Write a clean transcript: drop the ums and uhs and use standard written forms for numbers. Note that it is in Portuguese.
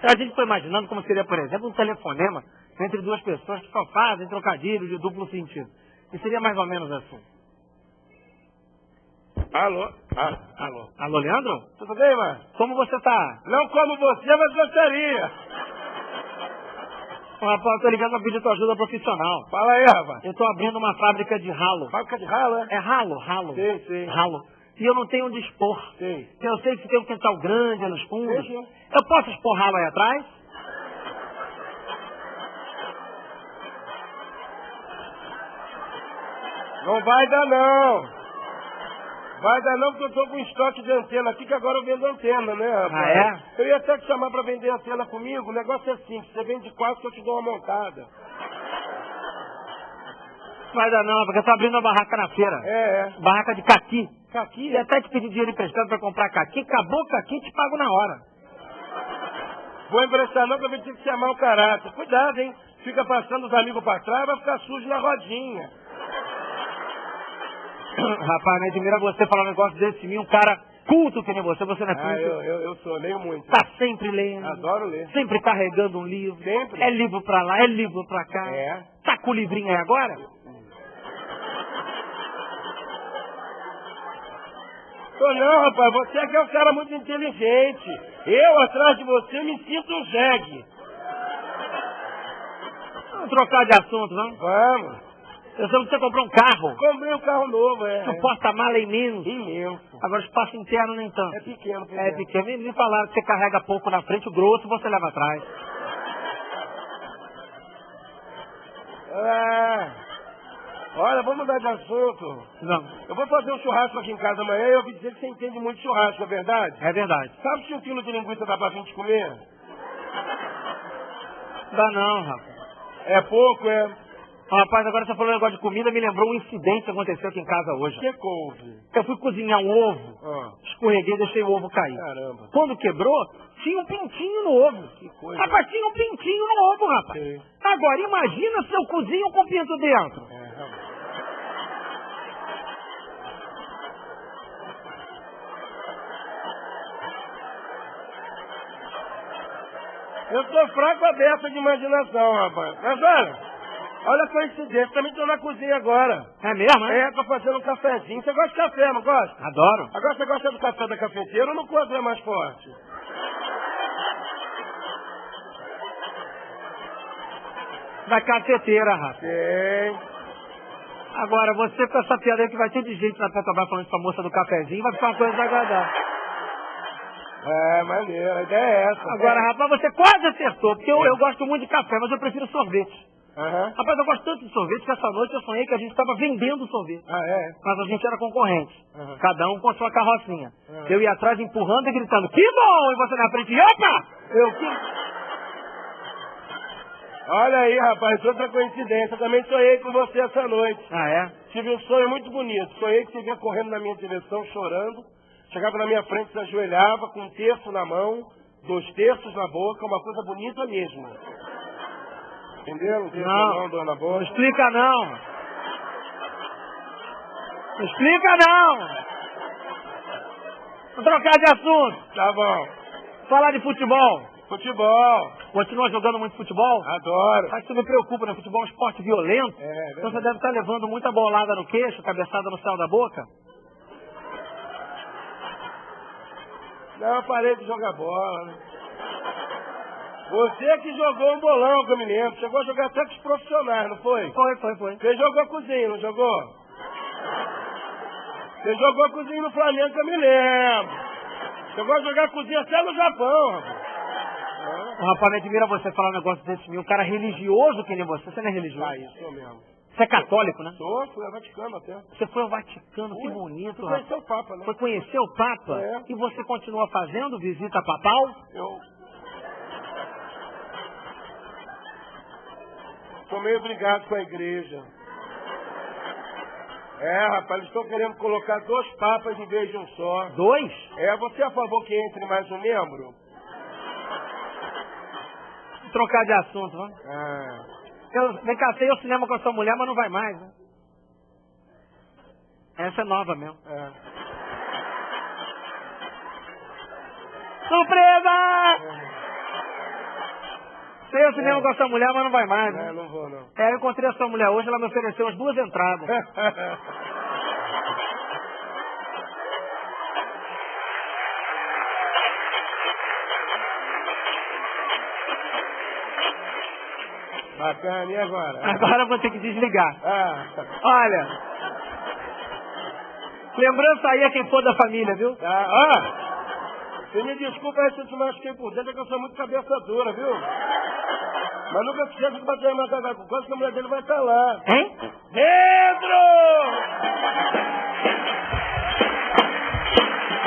A gente foi imaginando como seria, por exemplo, um telefonema entre duas pessoas que só fazem trocadilhos de duplo sentido. E seria mais ou menos assim. Alô? Alô? Alô, Leandro? Tudo bem, mano? Como você tá? Não como você, mas gostaria. Rapaz, eu tô ligando pra pedir tua ajuda profissional. Fala aí, rapaz. Eu tô abrindo uma fábrica de ralo. Fábrica de ralo, é? É ralo. Sei. Ralo. E eu não tenho onde expor. Sei. Eu sei que tem um quintal grande nos fundos. Sim. Eu posso expor ralo aí atrás? Não vai dar, não. Vai dar não, porque eu tô com estoque de antena aqui, que agora eu vendo antena, né, rapaz? Ah, é? Eu ia até te chamar pra vender antena comigo. O negócio é simples. Você vende 4 que eu te dou uma montada. Vai dar não, porque eu tô abrindo uma barraca na feira. É. Barraca de caqui. Caqui? E até te pedir dinheiro emprestado pra comprar caqui. Acabou o caqui, te pago na hora. Vou emprestar não, que eu vou ter que chamar o caráter. Cuidado, hein? Fica passando os amigos pra trás, vai ficar sujo na rodinha. Rapaz, me admira você falar um negócio desse de mim, um cara culto que nem você não é culto. Eu sou, leio muito. Tá sempre lendo. Adoro ler. Sempre carregando um livro. Sempre. É livro pra lá, é livro pra cá. É. Tá com o livrinho aí agora? Tô não, rapaz. Você é que é um cara muito inteligente. Eu, atrás de você, me sinto um jegue. Vamos trocar de assunto, vamos? Vamos. Eu soube que você comprou um carro. Comprei um carro novo, O porta-mala é imenso. Imenso. Agora o espaço interno nem tanto. É pequeno. É pequeno. Me falaram que você carrega pouco na frente, o grosso você leva atrás. Olha, vamos mudar de assunto. Não. Eu vou fazer um churrasco aqui em casa amanhã e eu ouvi dizer que você entende muito de churrasco, é verdade? É verdade. Sabe se 1 quilo de linguiça dá pra gente comer? Dá não, rapaz. É pouco, é? Rapaz, agora você falou um negócio de comida, me lembrou um incidente que aconteceu aqui em casa hoje. Que couve? Eu fui cozinhar um ovo, escorreguei e deixei o ovo cair. Caramba. Quando quebrou, tinha um pintinho no ovo. Que coisa. Rapaz, tinha um pintinho no ovo, rapaz. Sim. Agora, imagina se eu cozinho com pinto dentro. Realmente. Eu tô fraco aberto de imaginação, rapaz. Mas olha a coincidência, também tô na cozinha agora. É mesmo, né? É, tô fazendo um cafezinho. Você gosta de café, não gosta? Adoro. Agora você gosta do café da cafeteira ou no quadro é mais forte? Da cafeteira, rapaz. Tem. Agora, você com essa piada aí que vai ter de gente na Petrobras falando com a moça do cafezinho, vai ficar uma coisa desagradável. É, maneiro, a ideia é essa. Agora, rapaz, você quase acertou, porque eu gosto muito de café, mas eu prefiro sorvete. Rapaz, eu gosto tanto de sorvete que essa noite eu sonhei que a gente estava vendendo sorvete. Mas a gente era concorrente. Cada um com a sua carrocinha. Eu ia atrás empurrando e gritando, que bom! E você na frente, opa! Olha aí, rapaz, outra coincidência. Eu também sonhei com você essa noite. Ah, é? Tive um sonho muito bonito. Sonhei que você vinha correndo na minha direção, chorando. Chegava na minha frente, se ajoelhava com 1/3 na mão, 2/3 na boca, uma coisa bonita mesmo. Entendeu? 1/3 na mão, 2 na boca. Não explica não. Não explica não. Vou trocar de assunto. Tá bom. Falar de futebol. Futebol. Continua jogando muito futebol? Adoro. Mas isso me preocupa, né? Futebol é um esporte violento. Então você deve estar levando muita bolada no queixo, cabeçada no céu da boca. Não, eu parei de jogar bola, né? Você que jogou um bolão, que eu me lembro. Chegou a jogar até com os profissionais, não foi? Foi. Você jogou cozinho, não jogou? Você jogou cozinho no Flamengo, que eu me lembro. Chegou a jogar cozinho até no Japão, rapaz. O rapaz, me admira você falar um negócio desse mim. Um cara religioso que nem você. Você não é religioso? Ah, isso eu mesmo. Você é católico, né? Fui ao Vaticano até. Você foi ao Vaticano, que bonito. Fui conhecer o Papa, né? Foi conhecer o Papa? É. E você continua fazendo visita papal? Eu tô meio brigado com a igreja. Rapaz, eles estão querendo colocar 2 papas em vez de um só. 2? Você é a favor que entre mais um membro? Trocar de assunto, vamos? Vem cá, você ia ao cinema com a sua mulher, mas não vai mais, né? Essa é nova mesmo. Surpresa! Você ia cinema com a sua mulher, mas não vai mais, né? Não vou, não. Eu encontrei a sua mulher hoje, ela me ofereceu as 2 entradas. Bacana, e agora? Agora eu vou ter que desligar. Ah. Olha, lembrança aí a quem for da família, viu? Você me desculpa aí se eu te machuquei por dentro, é que eu sou muito cabeça dura, viu? Mas nunca esqueça de bater na macaca com coisa que a mulher dele vai estar lá. Hein? Pedro!